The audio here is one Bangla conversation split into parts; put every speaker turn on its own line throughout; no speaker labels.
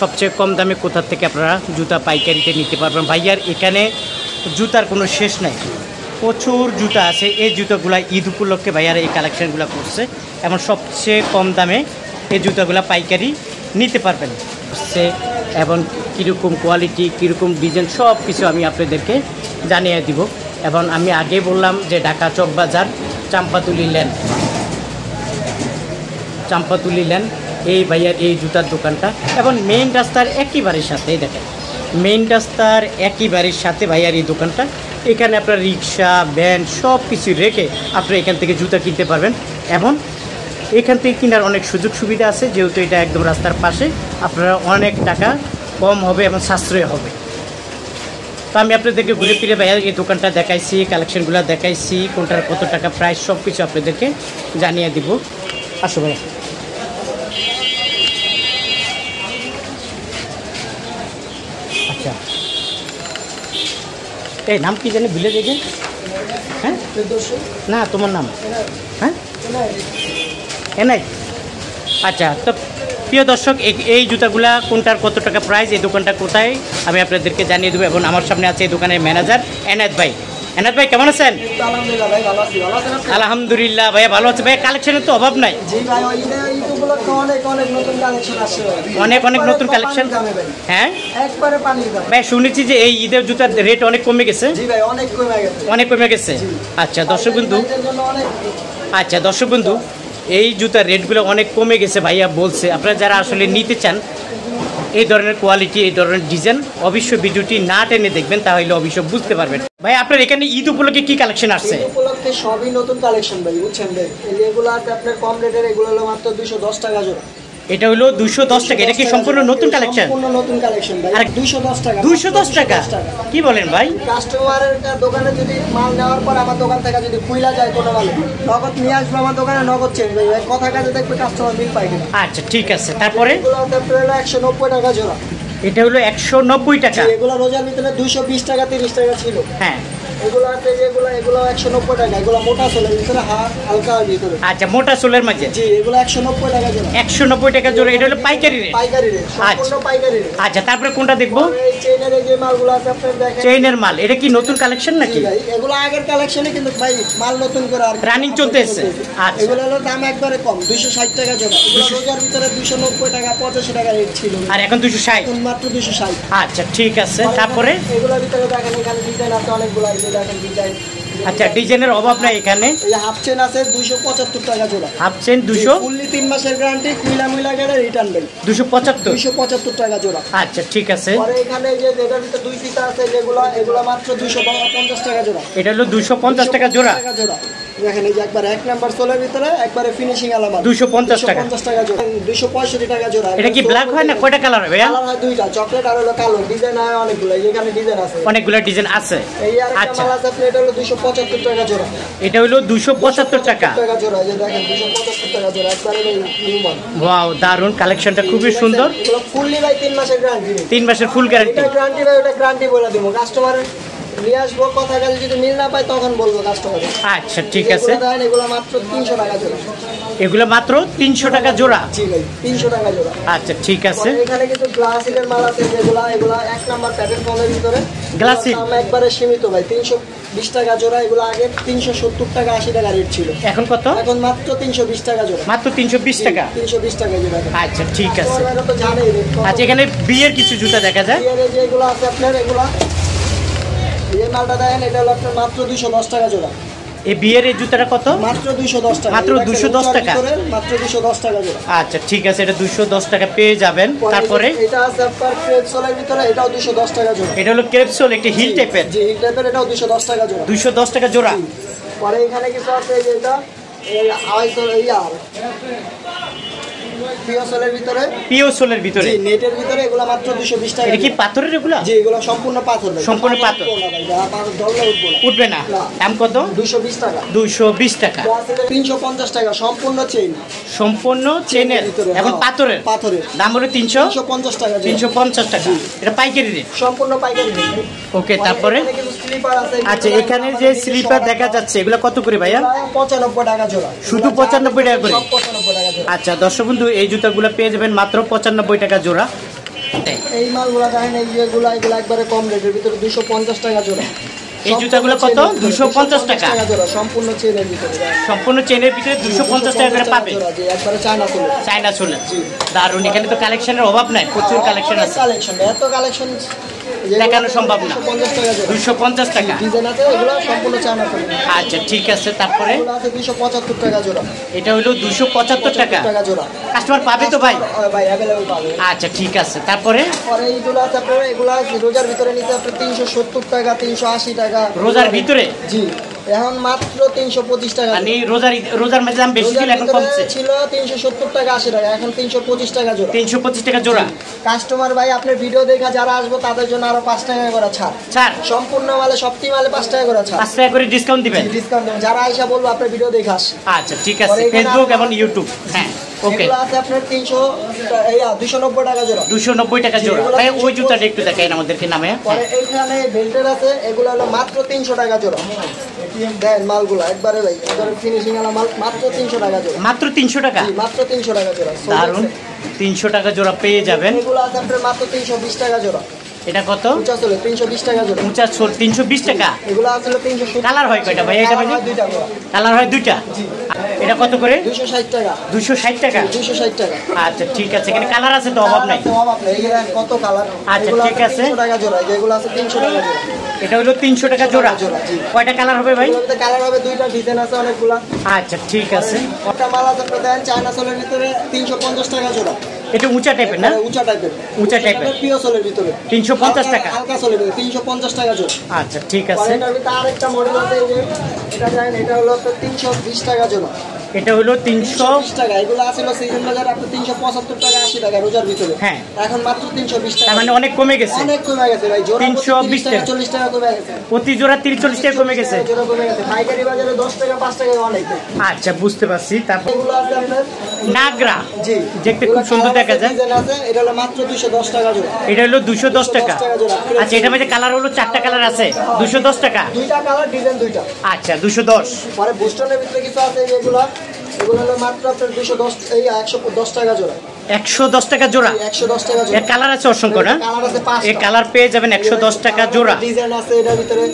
সবচেয়ে কম দামে কোথা থেকে আপনারা জুতা পাইকারিতে নিতে পারবেন। ভাইয়ার এখানে জুতার কোনো শেষ নাই, প্রচুর জুতা আছে। এই জুতাগুলো ঈদ উপলক্ষে ভাইয়ারা এই কালেকশানগুলো করছে এবং সবচেয়ে কম দামে এই জুতাগুলো পাইকারি নিতে পারবেন। এবং কীরকম কোয়ালিটি, কীরকম ডিজাইন সব কিছু আমি আপনাদেরকে জানিয়ে দিব। এবং আমি আগে বললাম যে ঢাকা চকবাজার চাম্পাতুলি লেন এই ভাইয়ার এই জুতার দোকানটা এবং মেইন রাস্তার একেবারে সাথে দেখেন, মেইন রাস্তার একেবারে সাথে ভাইয়ার এই দোকানটা। এখানে আপনার রিক্সা ভ্যান সব কিছু রেখে আপনারা এখান থেকে জুতা কিনতে পারবেন এবং এখান থেকে কেনার অনেক সুযোগ সুবিধা আছে, যেহেতু এটা একদম রাস্তার পাশে আপনারা অনেক টাকা কম হবে এবং সাশ্রয় হবে। তো আমি আপনাদেরকে ঘুরে ফিরে ভাইয়া এই দোকানটা দেখাইছি, কালেকশনগুলো দেখাইছি, কোনটার কত টাকা প্রাইস সব কিছু আপনাদেরকে জানিয়ে দিব। আসো ভাইয়া। আচ্ছা, এই নাম কি জানি ভুলে দেখে? হ্যাঁ না, তোমার নাম? হ্যাঁ এনাই। আচ্ছা, তো প্রিয় দর্শক, এই জুতাগুলা কোনটার কত টাকা প্রাইস, এই দোকানটা কোথায় আমি আপনাদেরকে জানিয়ে দেবো। এবং আমার সামনে আছে এই দোকানের ম্যানেজার এনায়েত ভাই। এনায়েত ভাই কেমন আছেন? আলহামদুলিল্লাহ ভাইয়া ভালো আছে। ভাইয়া কালেকশনের তো অভাব নাই। অনেক নতুন কালেকশন। হ্যাঁ ভাই, শুনেছি যে এই ঈদের জুতার রেট অনেক কমে গেছে। অনেক কমে গেছে। আচ্ছা দর্শক বন্ধু, এই জুতার রেটগুলো অনেক কমে গেছে ভাইয়া বলছে। আপনারা যারা আসলে নিতে চান এই ধরনের কোয়ালিটি, এই ধরনের ডিজাইন, অবশ্যই ভিডিওটি না টেনে দেখবেন, তাহলে অবশ্যই বুঝতে পারবেন। ভাই আপনার এখানে ঈদ উপলক্ষে কি কালেকশন আসছে?
ঈদ উপলক্ষে সবই নতুন কালেকশন ভাই, বুঝছেন ভাই। এগুলো আপনার কম রেটের, এগুলো হলো মাত্র 210 টাকা জোড়া।
এটা হলো 210 টাকা। এটা কি সম্পূর্ণ নতুন কালেকশন?
সম্পূর্ণ নতুন কালেকশন ভাই। আর 210 টাকা।
210 টাকা কি বলেন ভাই?
কাস্টমারের দোকানে যদি মাল নেওয়ার পর আমার দোকান থেকে যদি খুইলা যায় কোনো মাল, নগদ নিয়ে আসবে আমার দোকানে, নগদ চেঞ্জ ভাই। কথা কাজে দেখবে কাস্টমার বিল পাই কিনা।
আচ্ছা ঠিক আছে, তারপরে
এগুলো আপনার হলো 190 টাকা জোড়া।
এটা হলো 190 টাকা।
এগুলো রোজার ভিতরে 220 টাকা 30 টাকা ছিল।
হ্যাঁ,
এগুলো আছে যেগুলো, এগুলো 190 টাকা। এগুলো মোটা সোলের ভিতরে, হালকা ভিতরে।
আচ্ছা, মোটা সোলের মাঝে।
জি, এগুলো 190 টাকা জোড়া।
190 টাকা জোড়া। এটা হলো পাইকারি রেট।
পাইকারি রেট, সম্পূর্ণ পাইকারি রেট।
আচ্ছা, তারপরে কোনটা দেখবো?
এই চেইনের এই যে মালগুলো আছে আপনারা দেখেন।
চেইনের মাল, এটা কি নতুন কালেকশন নাকি?
ভাই এগুলো আগের কালেকশনই, কিন্তু ভাই মাল নতুন করে আর
রানিং চলতেছে। আচ্ছা,
এগুলো হলো দাম একবারে কম, 260 টাকা জোড়া। এগুলো রোজার ভিতরে 290 টাকা 85 টাকা রেট ছিল,
আর এখন 260,
মাত্র 260।
আচ্ছা ঠিক আছে, তারপরে
এগুলোর ভিতরে দেখেন এখানে ডিজাইন আছে অনেকগুলো, এই যে দেখেন ডিজাইন।
আচ্ছা, ডিজাইনের অভাব নাই এখানে।
এই হাফ চেন আছে 275 টাকা জোড়া।
হাফ চেন 200,
ফুললি 3 মাসের গ্যারান্টি, কুইলা গেলে রিটার্ন দেন। 275 টাকা জোড়া।
আচ্ছা ঠিক আছে।
পরে এখানে যে যেটার ভিতরে দুই ফিতা আছে যেগুলো, এগুলো মাত্র 250 টাকা জোড়া।
এটা হলো 250 টাকা জোড়া।
দেখেন এই যে একবার এক নাম্বার সোলের ভিতরে একবারে ফিনিশিং আলামা,
250 টাকা
জোড়া। 265 টাকা জোড়া।
এটা কি ব্ল্যাক হয় না? কয়টা কালার হবে?
কালার হয় দুইটা, চকলেট আর হলো কালো। ডিজাইন হয় অনেকগুলো, এখানে ডিজাইন আছে,
অনেকগুলো ডিজাইন আছে।
এই আরেকটা মাল আছে আপনার, এটা হলো 275 টাকা জোড়া।
এটা হলো 275 টাকা
জোড়া। এই যে দেখেন 275 টাকা জোড়া, একবারে নিউ মাল।
ওয়াও, দারুন কালেকশনটা, খুবই সুন্দর।
এগুলো ফুললি ভাই 3 মাসের গ্যারান্টি।
3 মাসের ফুল গ্যারান্টি।
এটা গ্যারান্টি ভাই, ওটা গ্যারান্টি বলে দিব। কাস্টমার নিয়ে আসবো, কথা কাজে যদি মিল না পাই তখন বলবো কাস্টমার।
আচ্ছা ঠিক আছে।
এগুলো মাত্র 300 টাকা জোড়া।
এগুলো মাত্র 300 টাকা জোড়া।
জি ভাই, 300 টাকা জোড়া।
আচ্ছা ঠিক আছে।
এখানে কিছু গ্লাসিলের মাল আছে যেগুলো, এগুলো এক নাম্বার প্যাকেট ফোনের ভিতরে
গ্লাসিল
দাম একবারে সীমিত ভাই, 320 টাকা জোড়া। এগুলো আগে 370 টাকা 80 টাকা রেট ছিল, এখন কত? এখন মাত্র 320 টাকা জোড়া।
মাত্র 320 টাকা।
320 টাকা জোড়া।
আচ্ছা ঠিক আছে।
তো জানেই।
আচ্ছা, এখানে বিয়ের কিছু জুতা দেখা যায়।
বিয়ের যেগুলো আছে আপনার, এগুলো এই মালটা দেখেন, এটা হলো আপনার মাত্র 210 টাকা জোড়া।
এই বিয়ের এই জুতাটা কত?
মাত্র 210 টাকা।
মাত্র 210 টাকা।
মাত্র 210 টাকা জোড়া।
আচ্ছা ঠিক আছে, এটা 210 টাকা পেয়ে যাবেন। তারপরে
এটা আছে আপনার ক্রেপসোলের ভিতরে, এটাও 210 টাকা জোড়া।
এটা হলো ক্রেপসোল, একটা হিল টাইপের।
জি, হিল টাইপের, এটাও 210 টাকা জোড়া।
210 টাকা জোড়া।
পরে এখানে কিছু আছে, এই যে এটা এই আড়াইশো, এই আর পিওসোলের ভিতরে, পিওসোলের ভিতরে, জি নেটের ভিতরে, এগুলো মাত্র 220 টাকা।
এটা কি পাথরের? এগুলো
জি, এগুলো সম্পূর্ণ পাথর।
সম্পূর্ণ পাথর।
পাথর ধরলে
উঠবে না। দাম কত?
220 টাকা।
220 টাকা।
350 টাকা সম্পূর্ণ চেইন।
সম্পূর্ণ চেইনের, এখন পাথরের।
পাথরের
দাম হলো
350 টাকা।
350 টাকা। এটা পাইকারি রেট।
সম্পূর্ণ পাইকারি রেট।
ওকে, তারপরে আচ্ছা, এখানে যে স্লিপার দেখা যাচ্ছে এগুলো কত করে ভাইয়া?
95 টাকা জোড়া।
শুধু 95 টাকা করে?
95 টাকা জোড়া।
আচ্ছা দর্শক বন্ধু, এই জুতাগুলো পেয়ে যাবেন মাত্র 95 টাকা জোড়া।
এই মালগুলা দেখেন, এই যেগুলা এগুলা একবারে কম রেটের ভিতরে 250 টাকা জোড়া।
এই জুতাগুলো কত? 250 টাকা
জোড়া, সম্পূর্ণ চেনের ভিতরে।
সম্পূর্ণ চেনের ভিতরে 250 টাকা করে পাবে।
জি, একবারে চায়না চলে।
চায়না চলে, দারুন। এখানে তো কালেকশনের অভাব নাই, প্রচুর কালেকশন আছে।
কালেকশন এত কালেকশন
দেখানো সম্ভব না।
250 টাকা জোড়া।
250 টাকা।
ডিজাইন আছে, এগুলো সম্পূর্ণ চায়না চলে।
আচ্ছা ঠিক আছে, তারপরে
এগুলো আছে 275 টাকা জোড়া।
এটা হলো 275 টাকা।
টাকা জোড়া।
কাস্টমার পাবে তো ভাই?
ভাই अवेलेबल পাবে।
আচ্ছা ঠিক আছে, তারপরে
আর এইগুলো আছে আপনার, এগুলো রোজার ভিতরে নিতে আপনার 370 টাকা, 380 টাকা।
রোজার ভিতরে?
জি, এখন মাত্র 325 টাকা।
মানে রোজার মধ্যে দাম বেশি ছিল, এখন কমছে।
ছিল 370 টাকা 80 টাকা, এখন 325 টাকা জোড়া।
325 টাকা জোড়া।
কাস্টমার ভাই আপনার ভিডিও দেখা যারা আসবে তাদের জন্য আরো 5 টাকা করে ছাড়।
ছাড়
সম্পূর্ণ মালে সবটি মালে 5 টাকা করে ছাড়।
5 টাকা করে ডিসকাউন্ট দিবেন?
ডিসকাউন্ট দেবেন যারা আইসা বলবো আপনার ভিডিও দেখে আসে।
আচ্ছা ঠিক আছে, ফেসবুক এবং ইউটিউব। হ্যাঁ ওকে।
এগুলো আছে আপনার 290 টাকা জোড়া।
290 টাকা জোড়া। ভাই ওই জুতাটা একটু দেখাইন আমাদেরকে নামে।
পরে এইখানে বেল্টের আছে, এগুলো হলো মাত্র 300 টাকা জোড়া। দেন মালগুলো একবারে ভাই একবারে ফিনিশিং আলা মাল, মাত্র 300 টাকা জোড়া।
মাত্র 300 টাকা?
জি, মাত্র 300 টাকা জোড়া।
দারুন, 300 টাকা জোড়া পেয়ে যাবেন।
এগুলো আছে আপনার মাত্র 320 টাকা জোড়া।
এটা কত?
উঁচা চলে 320 টাকা জোড়া।
উঁচা ছোট 320 টাকা।
এগুলো আসলে 370।
কালার হয় কয়টা ভাই এটা? ভাই
দুইটা করে।
কালার হয় দুইটা। এটা কত করে?
260 টাকা।
260 টাকা?
260 টাকা।
আচ্ছা ঠিক আছে, এখানে কালার আছে তো, অভাব নাই।
অভাব নাই, এই দেখেন কত কালার।
আচ্ছা,
এগুলো
ঠিক আছে।
300 টাকা জোড়া, যেগুলো আছে 300 টাকা জোড়া।
এটা হলো 300 টাকা জোড়া।
জি।
কয়টা কালার হবে ভাই?
এগুলোতে কালার হবে দুইটা, ডিজাইন আছে অনেকগুলা।
আচ্ছা ঠিক আছে।
একটা মাল আছে আপনার দেন চায়না সোলের ভিতরে 350 টাকা জোড়া।
এটা উঁচা টাইপের না?
উঁচা টাইপের।
উঁচা টাইপের।
পিও সোলের ভিতরে
350 টাকা।
হালকা সোলের ভিতরে 350 টাকা জোড়া।
আচ্ছা ঠিক
আর
আছে।
এটার ভিতরে আরেকটা মডেল আছে, এই যে এটা জানেন, এটা হলো আপনার 320 টাকা জোড়া।
এটা হলো 320
টাকা। এগুলো আছিল সিজন বাজারে আপনার 375 টাকা 80 টাকা রোজার ভিতরে।
হ্যাঁ।
এখন মাত্র 320 টাকা।
তার মানে অনেক কমে গেছে।
অনেক কমে গেছে ভাই, জোড়া
320 টাকা
40 টাকা কমে গেছে।
প্রতি জোড়া 30-40 টাকা কমে গেছে।
জোড়া কমে গেছে, পাইকারি বাজারে 10 টাকা 5 টাকা অনেক।
আচ্ছা বুঝতে পারছি। তারপর
এগুলো আছে আপনার
নাগরা,
জি
দেখতে খুব সুন্দর দেখা যায়।
ডিজাইন আছে, এটা হলো মাত্র 210 টাকা জোড়া।
এটা হলো 210 টাকা। আচ্ছা এটার মধ্যে কালার হলো 4টা কালার আছে, 210 টাকা।
দুইটা কালার, ডিজাইন দুইটা।
আচ্ছা 210।
পরে বুস্টনের ভিতরে কিছু আছে, এগুলো হলো মাত্র আপনার 210 এই 110 টাকা জোড়া।
110 টাকা জোড়া?
110 টাকা জোড়া।
এর কালার আছে অসংখ্য না?
কালার আছে 5টা।
এই কালার পেয়ে যাবেন 110 টাকা জোড়া।
ডিজাইন আছে এটার ভিতরে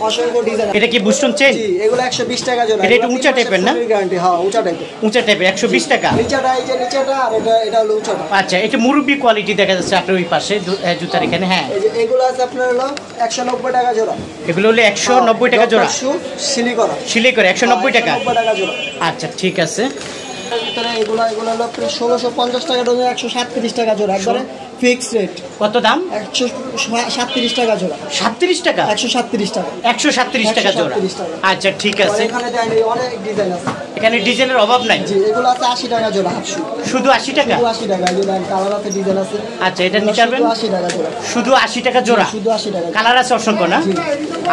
অসংখ্য ডিজাইন।
এটা কি বুস্টন চেন?
জি, এগুলো 120 টাকা জোড়া।
এটা একটু উঁচা টাইপের না?
গ্যারান্টি, হ্যাঁ উঁচা টাইপের।
উঁচা টাইপের 120 টাকা।
নিচেটা এই যে নিচেটা, আর এটা হলো উঁচাটা।
আচ্ছা এটা মুরব্বি কোয়ালিটি দেখা যাচ্ছে আপনার ওই পাশে জুতার এখানে। হ্যাঁ
এই যে এগুলো আছে আপনার হলো 190 টাকা জোড়া।
এগুলো হলো 190 টাকা জোড়া।
সিলি করা।
সিলাই করে 190 টাকা।
190 টাকা জোড়া।
আচ্ছা ঠিক আছে।
ভিতরে এগুলো হলো আপনার 1650 টাকা ডজন, 137 টাকা জোড়া, একবারে ফিক্সড রেট।
কত দাম?
137 টাকা জোড়া।
37 টাকা?
137 টাকা।
137 টাকা জোড়া।
137 টাকা।
আচ্ছা ঠিক আছে।
এখানে দেখেন অনেক ডিজাইন আছে।
এখানে ডিজাইনের অভাব নাই।
জি, এগুলো আছে 80 টাকা জোড়া, হাফ শু।
শুধু 80 টাকা?
শুধু 80 টাকা। এই যে দেখেন কালার আছে, ডিজাইন আছে।
আচ্ছা এটা নিতে পারবেন?
শুধু 80 টাকা জোড়া।
শুধু 80 টাকা জোড়া?
শুধু 80 টাকা।
কালার আছে অসংখ্য না?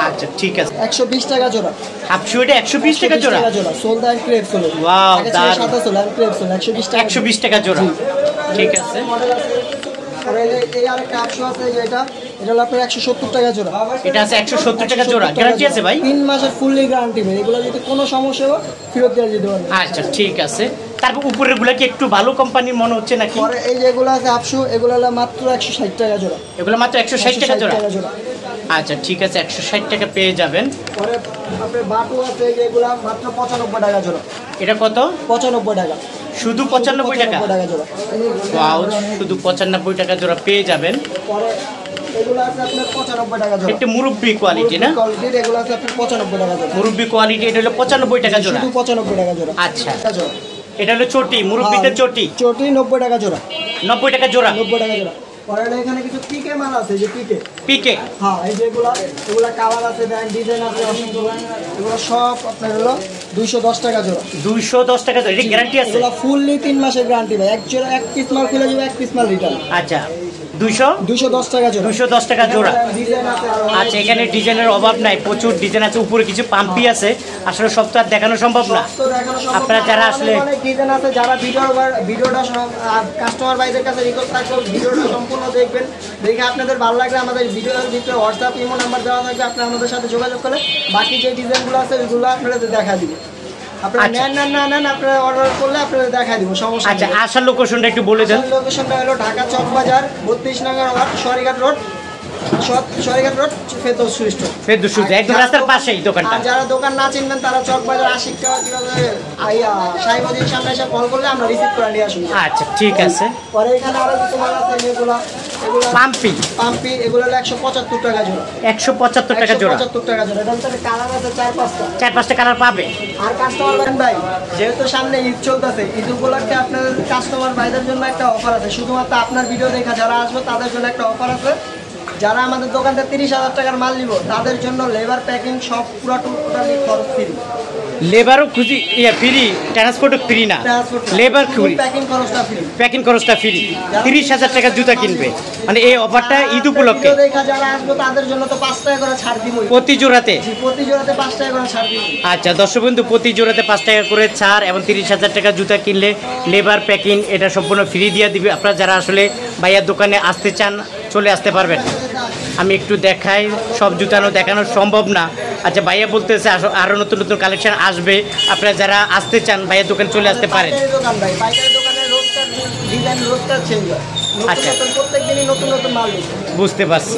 আচ্ছা ঠিক আছে।
120 টাকা জোড়া।
হাফ শু এটা 120 টাকা জোড়া?
সোল দা ক্রেপ সোল।
ওয়াও, দারুণ।
সাদা সোল আর ক্রেপ সোল 120 টাকা।
120 টাকা জোড়া। ঠিক আছে।
মডেল আছে। আর এই আরেকটা আপশু আছে, যে এটা হলো আপনার 170 টাকা জোড়া।
এটা আছে 170 টাকা জোড়া। গ্যারান্টি আছে ভাই?
3 মাসের ফুললি গ্যারান্টি ভাই। এগুলো যদি কোনো সমস্যা হয় ফেরত দিয়ে দিতে পারবেন।
আচ্ছা ঠিক আছে। তারপর উপরের গুলা কি একটু ভালো কোম্পানির মনে হচ্ছে নাকি?
পরে এই যেগুলো আছে আপশু, এগুলো হলো মাত্র 160 টাকা জোড়া।
এগুলো মাত্র 160 টাকা জোড়া?
160 টাকা জোড়া।
আচ্ছা ঠিক আছে, 160 টাকা পেয়ে যাবেন।
পরে আপনার বাটু আছে, যেগুলো মাত্র 95 টাকা জোড়া।
এটা কত?
95 টাকা।
শুধু 95 টাকা?
95 টাকা জোড়া।
ওয়াও, শুধু 95 টাকা জোড়া পেয়ে যাবেন।
পরে এগুলো আছে আপনার 95 টাকা জোড়া।
একটু মুরব্বি কোয়ালিটি না?
কোয়ালিটির এগুলো আছে আপনার 95 টাকা জোড়া।
মুরব্বি কোয়ালিটি, এটা হলো 95 টাকা জোড়া।
শুধু 95 টাকা জোড়া।
আচ্ছা
টাকা জোড়া।
এটা হলো চটি, মুরব্বিদের চটি।
চটি 90 টাকা জোড়া।
90 টাকা জোড়া?
90 টাকা জোড়া। পরে এখানে কিছু পিকে মাল আছে, যে পিকে।
পিকে?
হ্যাঁ, এই যেগুলা এগুলা কালার আছে, ডিজাইন আছে অসংখ্য। এগুলো সব আপনার হলো 210 টাকা জোড়া।
210 টাকা জোড়া। এটা গ্যারান্টি আছে?
এগুলো ফুললি 3 মাসের গ্যারান্টি ভাই। এক জোড়া এক পিস মাল খুলে যাবে, এক পিস মাল রিটার্ন।
আচ্ছা 210
টাকা জোড়া।
210 টাকা জোড়া।
ডিজাইন আছে আরো।
আচ্ছা এখানে ডিজাইনের অভাব নাই, প্রচুর ডিজাইন আছে। উপরে কিছু পাম্পি আছে, আসলে সব তো আর দেখানো সম্ভব না।
তো দেখানো সম্ভব
আপনারা
না।
যারা আসলে
অনেক ডিজাইন আছে, যারা ভিডিওটা কাস্টমার ভাইদের কাছে রিকোয়েস্ট থাকবে ভিডিওটা সম্পূর্ণ দেখবেন। দেখে আপনাদের ভালো লাগলে আমাদের ভিডিওর ভিতরে হোয়াটসঅ্যাপ ইমো নাম্বার দেওয়া থাকবে, আপনারা আমাদের সাথে যোগাযোগ করলে বাকি যে ডিজাইনগুলো আছে ওইগুলো আপনারা দেখা দিবেন। আপনারা
আচ্ছা
নেন না নেন, আপনারা অর্ডার করলে আপনাদের দেখাই দিব, সমস্যা
আচ্ছা,
নেই।
আসার লোকেশনটা একটু বলে দেন।
লোকেশনটা হলো ঢাকা চকবাজার 32 নং ward, Sarighat road, Ferdous sweet store.
Ferdous sweet, একদম রাস্তার পাশেই দোকানটা।
আর যারা দোকান না চিনবেন তারা চকবাজার আশিক টাকা কিভাবে সাহেবদিন সামনে এসে কল করলে আমরা রিসিভ করে নিয়ে আসুন।
আচ্ছা ঠিক আছে।
পরে এখানে আরো কিছু মাল আছে, এগুলো
পাম্পি
এগুলো হলো 175 টাকা জোড়া।
175 টাকা জোড়া।
175 টাকা জোড়া। এটার ভিতরে কালার আছে 4-5টা।
4-5টা কালার পাবে।
আর কাস্টমার ভাই, যেহেতু সামনে ঈদ চলতেছে, ঈদ উপলক্ষে আপনার কাস্টমার ভাইদের জন্য একটা অফার আছে। শুধুমাত্র আপনার ভিডিও দেখা যারা আসবে তাদের জন্য একটা অফার আছে। যারা আমাদের দোকান থেকে 30,000 টাকার মাল নিব তাদের জন্য লেবার প্যাকিং সব পুরো টোটালি খরচ ফ্রি।
লেবারও খুঁজি ফ্রি, ট্রান্সপোর্টও ফ্রি না, লেবার ফ্রি,
প্যাকিং খরচটা ফ্রি।
প্যাকিং খরচটা ফ্রি। 30,000 টাকার জুতা কিনবে, মানে এই অফারটা ঈদ উপলক্ষে।
ভিডিও দেখা যারা আসবে তাদের জন্য তো 5 টাকা করে ছাড় দিব।
প্রতি জোড়াতে?
প্রতি জোড়াতে 5 টাকা করে ছাড় দিব।
আচ্ছা দর্শক বন্ধু, প্রতি জোড়াতে 5 টাকা করে ছাড়, এবং 30,000 টাকা জুতা কিনলে লেবার প্যাকিং এটা সম্পূর্ণ ফ্রি দিয়ে দিবে। আপনারা যারা আসলে ভাইয়ার দোকানে আসতে চান চলে আসতে পারবেন। আমি একটু দেখাই, সব জুতানো দেখানো সম্ভব না। আচ্ছা ভাইয়া বলতেছে আরও নতুন নতুন কালেকশন আসবে, আপনারা যারা আসতে চান ভাইয়ের দোকানে চলে আসতে পারেন।
দোকান ভাই, পাইকারি দোকানে রোজকার ডিজাইন রোজকার চেঞ্জ হয়।
আচ্ছা,
প্রত্যেক দিনই নতুন নতুন মাল দিচ্ছে।
বুঝতে পারছি।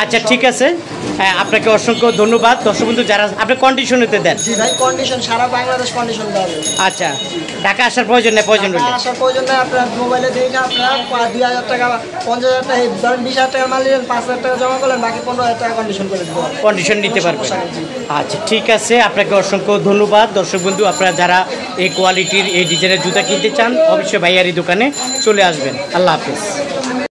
আচ্ছা ঠিক আছে, হ্যাঁ আপনাকে অসংখ্য ধন্যবাদ। দর্শক বন্ধু যারা আপনি কন্ডিশনেতে দেন?
জি ভাই, কন্ডিশন সারা বাংলাদেশ কন্ডিশন দেওয়া যাবে।
আচ্ছা, ঢাকা আসার প্রয়োজন নেই? প্রয়োজন
ঢাকা
নেই,
আসার প্রয়োজন নেই। আপনার মোবাইলে দেখে আপনার 2,000 টাকা 50,000 টাকা ধরেন 20,000 টাকা মাল নিলেন, 5,000 টাকা জমা করলেন, বাকি 15,000 টাকা কন্ডিশন করে দেবো।
কন্ডিশন নিতে পারবেন। আচ্ছা ঠিক আছে, আপনাকে অসংখ্য ধন্যবাদ। দর্শক বন্ধু আপনারা যারা এই কোয়ালিটির এই ডিজাইনের জুতা কিনতে চান অবশ্যই ভাইয়ারি দোকানে চলে আসবেন। আল্লাহ হাফিজ।